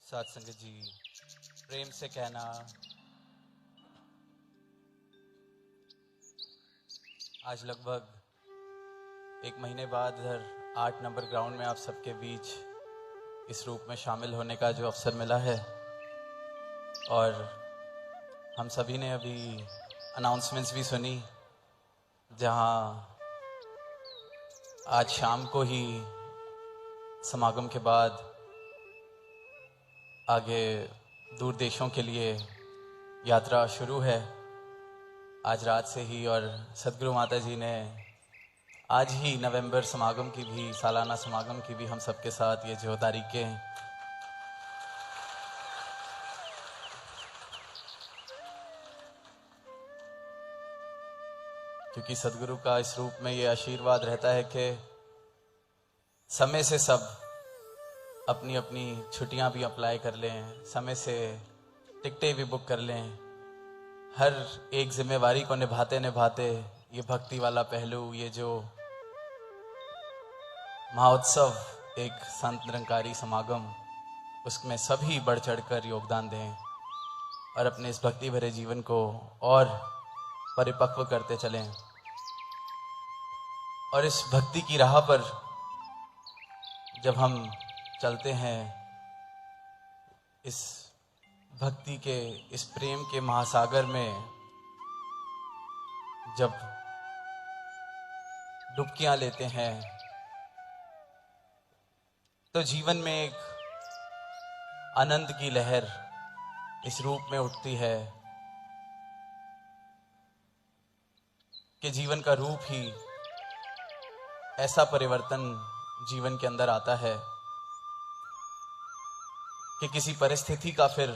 साथ संगत जी, प्रेम से कहना आज लगभग एक महीने बाद इधर 8 नंबर ग्राउंड में आप सबके बीच इस रूप में शामिल होने का जो अवसर मिला है। और हम सभी ने अभी अनाउंसमेंट्स भी सुनी, जहां आज शाम को ही समागम के बाद आगे दूर देशों के लिए यात्रा शुरू है आज रात से ही। और सदगुरु माता जी ने आज ही नवंबर समागम की भी, सालाना समागम की भी हम सबके साथ ये जो तारीखें क्योंकि सदगुरु का इस रूप में ये आशीर्वाद रहता है कि समय से सब अपनी अपनी छुट्टियां भी अप्लाई कर लें, समय से टिकटें भी बुक कर लें। हर एक जिम्मेवारी को निभाते निभाते ये भक्ति वाला पहलू, ये जो महोत्सव, एक संत निरंकारी समागम, उसमें सभी बढ़ चढ़कर योगदान दें और अपने इस भक्ति भरे जीवन को और परिपक्व करते चलें। और इस भक्ति की राह पर जब हम चलते हैं, इस भक्ति के, इस प्रेम के महासागर में जब डुबकियां लेते हैं, तो जीवन में एक आनंद की लहर इस रूप में उठती है कि जीवन का रूप ही ऐसा परिवर्तन जीवन के अंदर आता है कि किसी परिस्थिति का फिर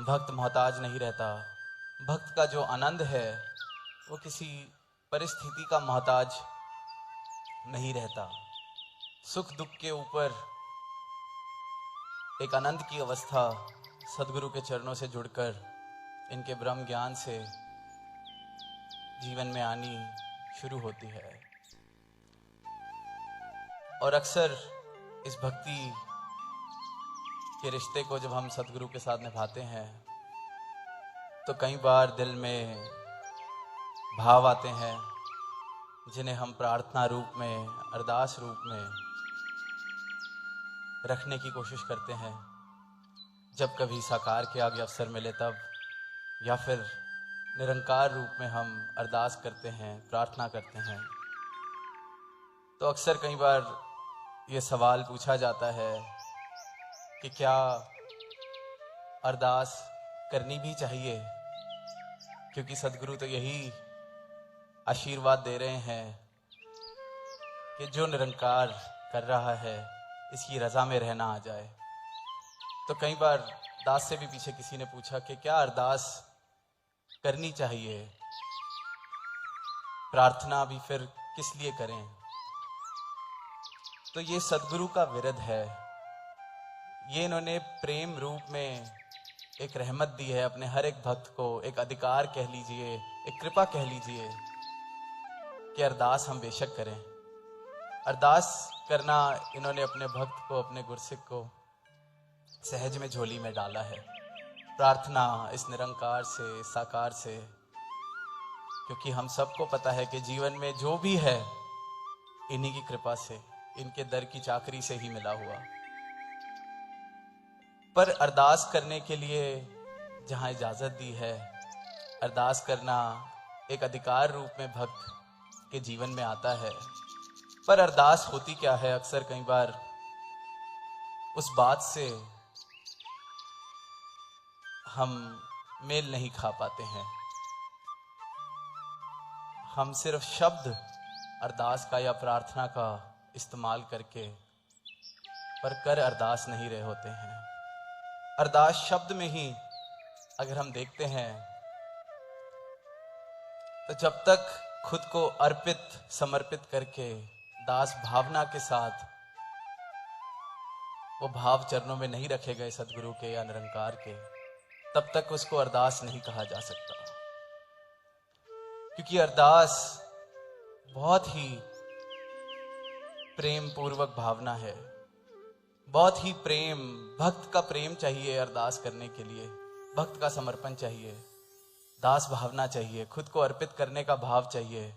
भक्त मोहताज नहीं रहता। भक्त का जो आनंद है वो किसी परिस्थिति का मोहताज नहीं रहता। सुख दुख के ऊपर एक आनंद की अवस्था सदगुरु के चरणों से जुड़कर, इनके ब्रह्म ज्ञान से जीवन में आनी शुरू होती है। और अक्सर इस भक्ति के रिश्ते को जब हम सदगुरु के साथ निभाते हैं तो कई बार दिल में भाव आते हैं जिन्हें हम प्रार्थना रूप में, अरदास रूप में रखने की कोशिश करते हैं। जब कभी साकार के आगे अवसर मिले तब, या फिर निरंकार रूप में हम अरदास करते हैं, प्रार्थना करते हैं, तो अक्सर कई बार ये सवाल पूछा जाता है कि क्या अरदास करनी भी चाहिए, क्योंकि सदगुरु तो यही आशीर्वाद दे रहे हैं कि जो निरंकार कर रहा है इसकी रजा में रहना आ जाए। तो कई बार दास से भी पीछे किसी ने पूछा कि क्या अरदास करनी चाहिए, प्रार्थना भी फिर किस लिए करें। तो ये सदगुरु का विरद है। ये इन्होंने प्रेम रूप में एक रहमत दी है अपने हर एक भक्त को, एक अधिकार कह लीजिए, एक कृपा कह लीजिए कि अरदास हम बेशक करें। अरदास करना इन्होंने अपने भक्त को, अपने गुरसिक को सहज में झोली में डाला है। प्रार्थना इस निरंकार से, इस साकार से, क्योंकि हम सबको पता है कि जीवन में जो भी है इन्हीं की कृपा से, इनके दर की चाकरी से ही मिला हुआ। पर अरदास करने के लिए जहां इजाजत दी है, अरदास करना एक अधिकार रूप में भक्त के जीवन में आता है। पर अरदास होती क्या है, अक्सर कई बार उस बात से हम मेल नहीं खा पाते हैं। हम सिर्फ शब्द अरदास का या प्रार्थना का इस्तेमाल करके, पर कर अरदास नहीं रहे होते हैं। अरदास शब्द में ही अगर हम देखते हैं तो जब तक खुद को अर्पित, समर्पित करके दास भावना के साथ वो भाव चरणों में नहीं रखे गए सदगुरु के या निरंकार के, तब तक उसको अरदास नहीं कहा जा सकता। क्योंकि अरदास बहुत ही प्रेम पूर्वक भावना है। बहुत ही प्रेम, भक्त का प्रेम चाहिए अरदास करने के लिए, भक्त का समर्पण चाहिए, दास भावना चाहिए, खुद को अर्पित करने का भाव चाहिए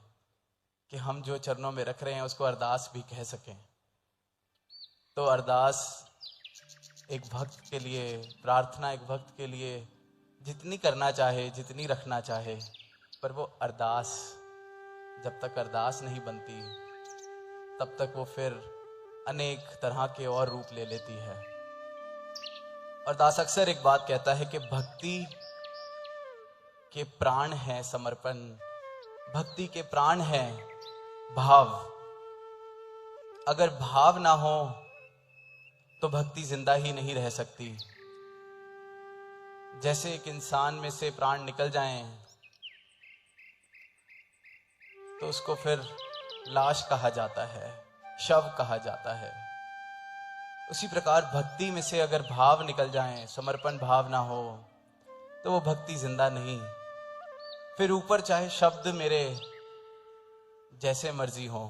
कि हम जो चरणों में रख रहे हैं उसको अरदास भी कह सकें। तो अरदास एक भक्त के लिए, प्रार्थना एक भक्त के लिए जितनी करना चाहे, जितनी रखना चाहे, पर वो अरदास जब तक अरदास नहीं बनती तब तक वो फिर अनेक तरह के और रूप ले लेती है। और दास अक्सर एक बात कहता है कि भक्ति के प्राण है समर्पण, भक्ति के प्राण है भाव। अगर भाव ना हो तो भक्ति जिंदा ही नहीं रह सकती। जैसे एक इंसान में से प्राण निकल जाएं तो उसको फिर लाश कहा जाता है, शव कहा जाता है। उसी प्रकार भक्ति में से अगर भाव निकल जाएं, समर्पण भाव ना हो तो वो भक्ति जिंदा नहीं। फिर ऊपर चाहे शब्द मेरे जैसे मर्जी हो,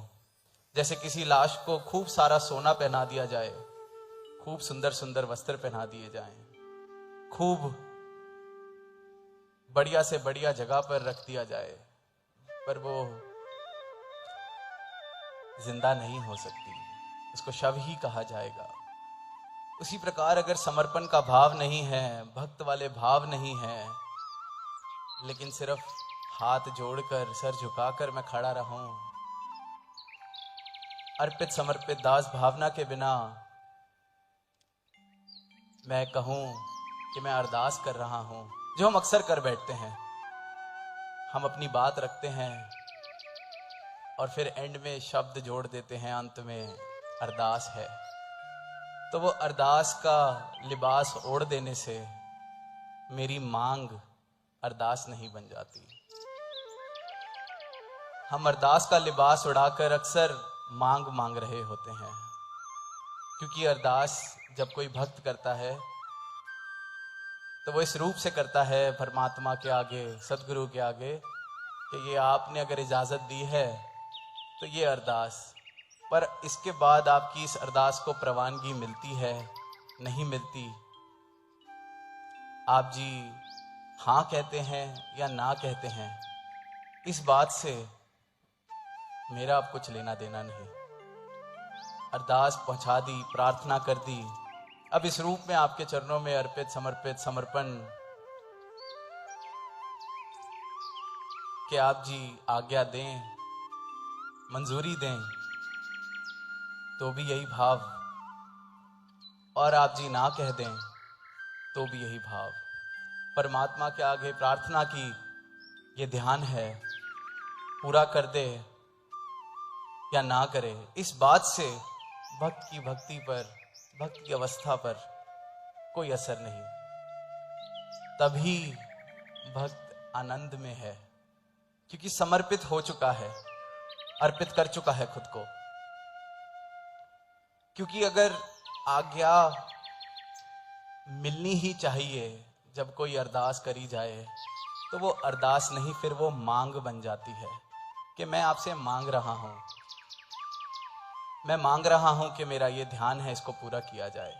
जैसे किसी लाश को खूब सारा सोना पहना दिया जाए, खूब सुंदर सुंदर वस्त्र पहना दिए जाएं, खूब बढ़िया से बढ़िया जगह पर रख दिया जाए, पर वो जिंदा नहीं हो सकती, उसको शव ही कहा जाएगा। उसी प्रकार अगर समर्पण का भाव नहीं है, भक्त वाले भाव नहीं है, लेकिन सिर्फ हाथ जोड़कर, सर झुकाकर मैं खड़ा रहूं, अर्पित समर्पित दास भावना के बिना मैं कहूं कि मैं अरदास कर रहा हूं, जो हम अक्सर कर बैठते हैं। हम अपनी बात रखते हैं और फिर एंड में शब्द जोड़ देते हैं, अंत में अरदास है। तो वो अरदास का लिबास ओढ़ देने से मेरी मांग अरदास नहीं बन जाती। हम अरदास का लिबास उड़ाकर अक्सर मांग मांग रहे होते हैं, क्योंकि अरदास जब कोई भक्त करता है तो वो इस रूप से करता है परमात्मा के आगे, सदगुरु के आगे, कि ये आपने अगर इजाजत दी है तो ये अरदास, पर इसके बाद आपकी इस अरदास को प्रवानगी मिलती है, नहीं मिलती, आप जी हाँ कहते हैं या ना कहते हैं, इस बात से मेरा अब कुछ लेना देना नहीं। अरदास पहुंचा दी, प्रार्थना कर दी, अब इस रूप में आपके चरणों में अर्पित समर्पित समर्पण कि आप जी आज्ञा दें, मंजूरी दें, तो भी यही भाव, और आप जी ना कह दें तो भी यही भाव। परमात्मा के आगे प्रार्थना की ये ध्यान है, पूरा कर दे या ना करे, इस बात से भक्त की भक्ति पर, भक्त की अवस्था पर कोई असर नहीं। तभी भक्त आनंद में है, क्योंकि समर्पित हो चुका है, अर्पित कर चुका है खुद को। क्योंकि अगर आज्ञा मिलनी ही चाहिए जब कोई अरदास करी जाए, तो वो अरदास नहीं, फिर वो मांग बन जाती है कि मैं आपसे मांग रहा हूं, मैं मांग रहा हूं कि मेरा ये ध्यान है, इसको पूरा किया जाए,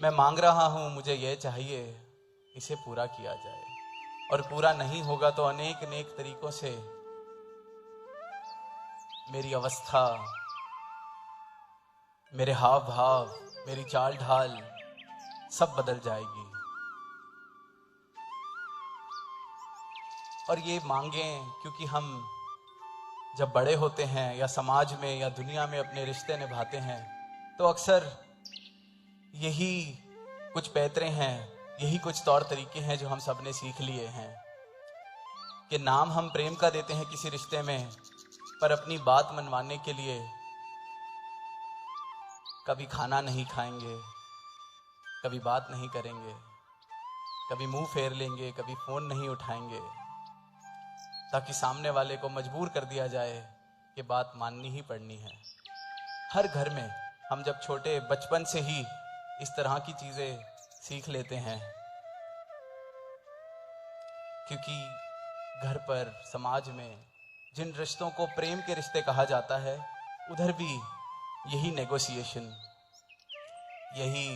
मैं मांग रहा हूं, मुझे ये चाहिए, इसे पूरा किया जाए। और पूरा नहीं होगा तो अनेक अनेक तरीकों से मेरी अवस्था, मेरे हाव भाव, मेरी चाल ढाल सब बदल जाएगी। और ये मांगें, क्योंकि हम जब बड़े होते हैं या समाज में या दुनिया में अपने रिश्ते निभाते हैं, तो अक्सर यही कुछ पैतरे हैं, यही कुछ तौर तरीके हैं जो हम सब ने सीख लिए हैं कि नाम हम प्रेम का देते हैं किसी रिश्ते में, पर अपनी बात मनवाने के लिए कभी खाना नहीं खाएंगे, कभी बात नहीं करेंगे, कभी मुंह फेर लेंगे, कभी फोन नहीं उठाएंगे, ताकि सामने वाले को मजबूर कर दिया जाए कि बात माननी ही पड़नी है। हर घर में हम जब छोटे बचपन से ही इस तरह की चीजें सीख लेते हैं, क्योंकि घर पर, समाज में जिन रिश्तों को प्रेम के रिश्ते कहा जाता है, उधर भी यही नेगोशिएशन, यही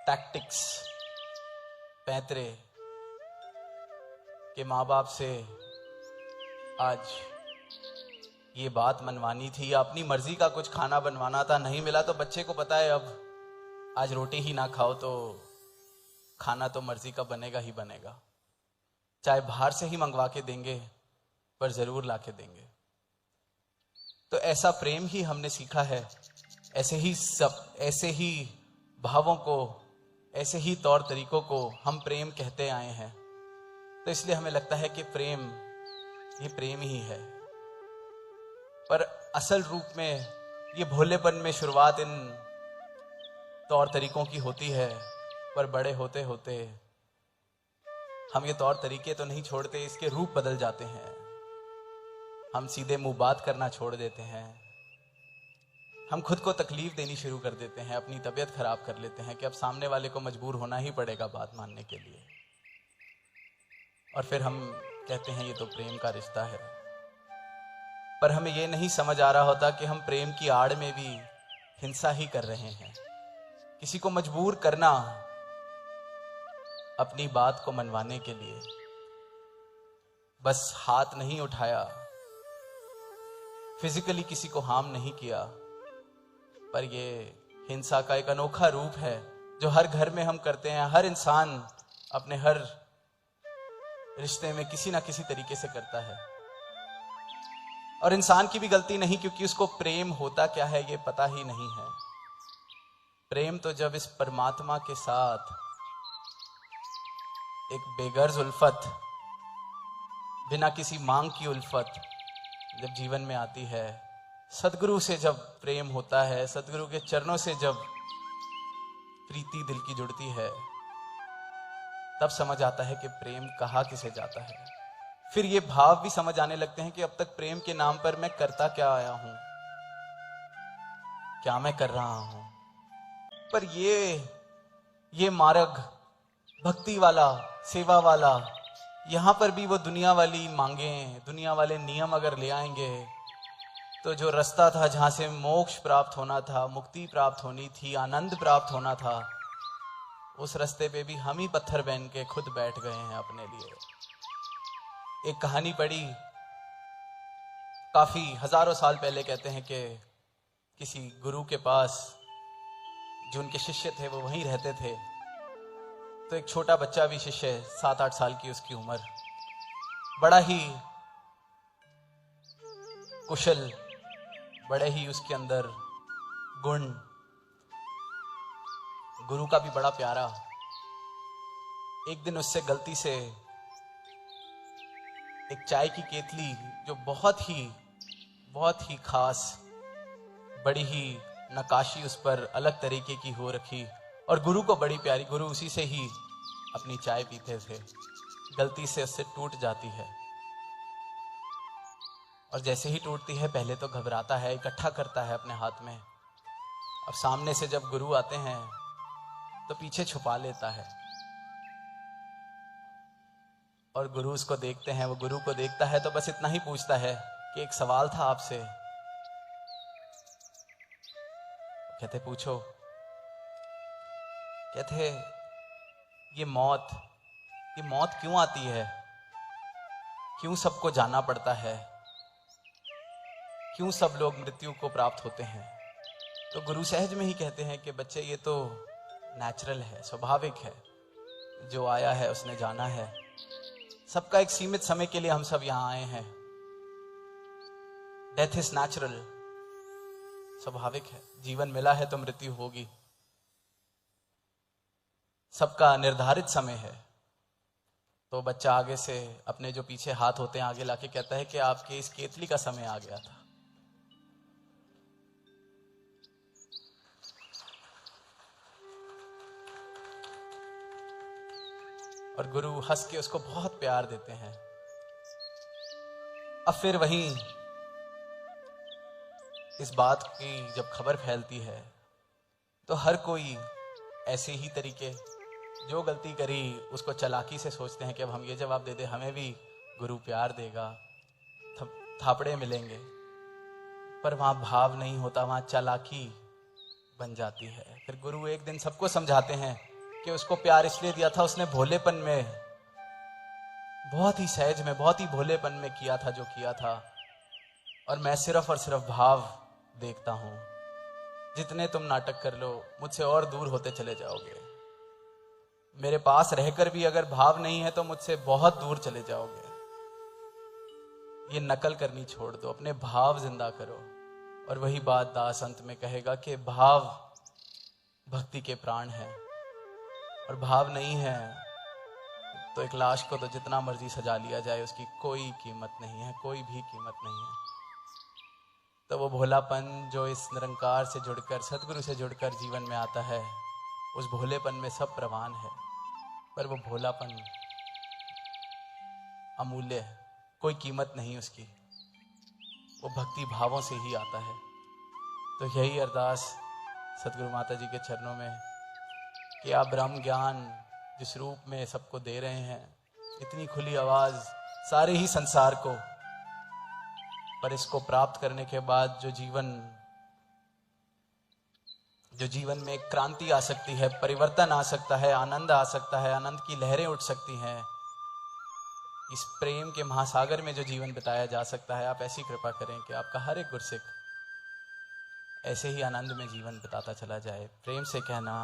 टैक्टिक्स पैतरे के माँ बाप से आज ये बात मनवानी थी या अपनी मर्जी का कुछ खाना बनवाना था, नहीं मिला तो बच्चे को पता है अब आज रोटी ही ना खाओ तो खाना तो मर्जी का बनेगा ही बनेगा, चाहे बाहर से ही मंगवा के देंगे पर जरूर ला के देंगे। तो ऐसा प्रेम ही हमने सीखा है, ऐसे ही भावों को, ऐसे ही तौर तरीकों को हम प्रेम कहते आए हैं। तो इसलिए हमें लगता है कि प्रेम ये प्रेम ही है, पर असल रूप में ये भोलेपन में शुरुआत इन तौर तरीकों की होती है, पर बड़े होते होते हम ये तौर तरीके तो नहीं छोड़ते, इसके रूप बदल जाते हैं। हम सीधे मुंह बात करना छोड़ देते हैं, हम खुद को तकलीफ देनी शुरू कर देते हैं, अपनी तबीयत खराब कर लेते हैं कि अब सामने वाले को मजबूर होना ही पड़ेगा बात मानने के लिए, और फिर हम कहते हैं ये तो प्रेम का रिश्ता है। पर हमें ये नहीं समझ आ रहा होता कि हम प्रेम की आड़ में भी हिंसा ही कर रहे हैं। किसी को मजबूर करना अपनी बात को मनवाने के लिए, बस हाथ नहीं उठाया, फिजिकली किसी को हार्म नहीं किया, पर ये हिंसा का एक अनोखा रूप है जो हर घर में हम करते हैं। हर इंसान अपने हर रिश्ते में किसी ना किसी तरीके से करता है, और इंसान की भी गलती नहीं, क्योंकि उसको प्रेम होता क्या है ये पता ही नहीं है। प्रेम तो जब इस परमात्मा के साथ एक बेगर्ज उल्फत, बिना किसी मांग की उल्फत जब जीवन में आती है, सदगुरु से जब प्रेम होता है, सदगुरु के चरणों से जब प्रीति दिल की जुड़ती है, तब समझ आता है कि प्रेम कहाँ किसे जाता है। फिर ये भाव भी समझ आने लगते हैं कि अब तक प्रेम के नाम पर मैं करता क्या आया हूं, क्या मैं कर रहा हूं। पर ये मार्ग भक्ति वाला, सेवा वाला, यहां पर भी वो दुनिया वाली मांगे, दुनिया वाले नियम अगर ले आएंगे तो जो रास्ता था जहां से मोक्ष प्राप्त होना था, मुक्ति प्राप्त होनी थी, आनंद प्राप्त होना था, उस रास्ते पे भी हम ही पत्थर बन के खुद बैठ गए हैं अपने लिए। एक कहानी पढ़ी काफी हजारों साल पहले, कहते हैं कि किसी गुरु के पास जो उनके शिष्य थे वो वहीं रहते थे, तो एक छोटा बच्चा भी शिष्य, 7-8 साल की उसकी उम्र, बड़ा ही कुशल, बड़े ही उसके अंदर गुण, गुरु का भी बड़ा प्यारा। एक दिन उससे गलती से एक चाय की केतली जो बहुत ही खास, बड़ी ही नकाशी उस पर अलग तरीके की हो रखी और गुरु को बड़ी प्यारी, गुरु उसी से ही अपनी चाय पीते थे, गलती से उससे टूट जाती है। और जैसे ही टूटती है पहले तो घबराता है, इकट्ठा करता है अपने हाथ में। अब सामने से जब गुरु आते हैं तो पीछे छुपा लेता है, और गुरु उसको देखते हैं, वो गुरु को देखता है तो बस इतना ही पूछता है कि एक सवाल था आपसे। कहते पूछो। कहते ये मौत क्यों आती है, क्यों सबको जाना पड़ता है, क्यों सब लोग मृत्यु को प्राप्त होते हैं। तो गुरु सहज में ही कहते हैं कि बच्चे ये तो नेचुरल है, स्वाभाविक है, जो आया है उसने जाना है, सबका एक सीमित समय के लिए हम सब यहां आए हैं। डेथ इज नेचुरल, स्वाभाविक है, जीवन मिला है तो मृत्यु होगी, सबका निर्धारित समय है। तो बच्चा आगे से अपने जो पीछे हाथ होते हैं आगे लाके कहता है कि आपके इस केतली का समय आ गया था। और गुरु हंस के उसको बहुत प्यार देते हैं। अब फिर वहीं इस बात की जब खबर फैलती है तो हर कोई ऐसे ही तरीके, जो गलती करी उसको चालाकी से सोचते हैं कि अब हम ये जवाब दे दे, हमें भी गुरु प्यार देगा, थापड़े मिलेंगे। पर वहां भाव नहीं होता, वहां चालाकी, बन जाती है। फिर गुरु एक दिन सबको समझाते हैं कि उसको प्यार इसलिए दिया था, उसने भोलेपन में, बहुत ही सहज में, बहुत ही भोलेपन में किया था जो किया था, और मैं सिर्फ और सिर्फ भाव देखता हूं। जितने तुम नाटक कर लो, मुझसे और दूर होते चले जाओगे। मेरे पास रहकर भी अगर भाव नहीं है तो मुझसे बहुत दूर चले जाओगे। ये नकल करनी छोड़ दो, अपने भाव जिंदा करो। और वही बात दास अंत में कहेगा कि भाव भक्ति के प्राण है, और भाव नहीं है तो एक लाश को तो जितना मर्जी सजा लिया जाए उसकी कोई कीमत नहीं है, कोई भी कीमत नहीं है। तो वो भोलापन जो इस निरंकार से जुड़कर, सदगुरु से जुड़कर जीवन में आता है, उस भोलेपन में सब प्रवान है। पर वो भोलापन अमूल्य है, कोई कीमत नहीं उसकी, वो भक्ति भावों से ही आता है। तो यही अरदास सदगुरु माता जी के चरणों में कि आप ब्रह्म ज्ञान जिस रूप में सबको दे रहे हैं, इतनी खुली आवाज सारे ही संसार को, पर इसको प्राप्त करने के बाद जो जीवन में एक क्रांति आ सकती है, परिवर्तन आ सकता है, आनंद आ सकता है, आनंद की लहरें उठ सकती हैं, इस प्रेम के महासागर में जो जीवन बिताया जा सकता है, आप ऐसी कृपा करें कि आपका हर एक गुरसिक ऐसे ही आनंद में जीवन बिताता चला जाए। प्रेम से कहना।